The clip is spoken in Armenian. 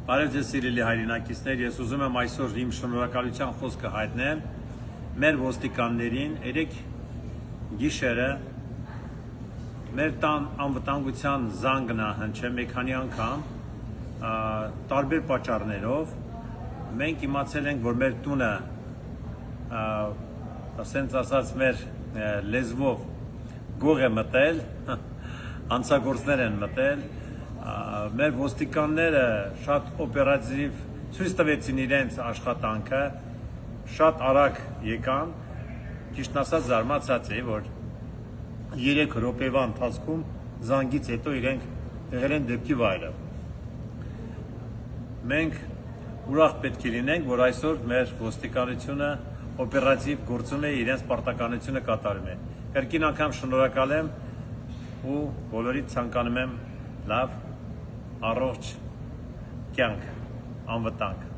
Բարև ձեզ սիրելի հայրենակիցներ, ես ուզում եմ այսօր իմ շնորհակալության խոսքը հայտնել մեր ոստիկաններին, երեք գիշերը մեր տան անվտանգության զանգն է հնչել մի քանի անգամ, տարբեր պատճառներով մենք իմացել ենք, որ մեր տունը ասենց ասած մեր լեզվով գող է մտել, հանցագործներ են մտել, մեր ոստիկանները շատ օպերատիվ ցույց տվեցին իրենց աշխատանքը, շատ արագ եկան, ճիշտ ասած զարմացած էի, որ 3 րոպեվա ընթացքում զանգից հետո իրենք եղել են դեպքի վայրը։ Մենք ուրախ պետք է լինենք, որ այսօր մեր ոստիկանությունը օպերատիվ գործում է, իրենց պարտականությունը կատարում է։ Կրկին անգամ շնորհակալ եմ ու բոլորիդ ցանկանում եմ լավ, առողջ կյանք, անվտանգ։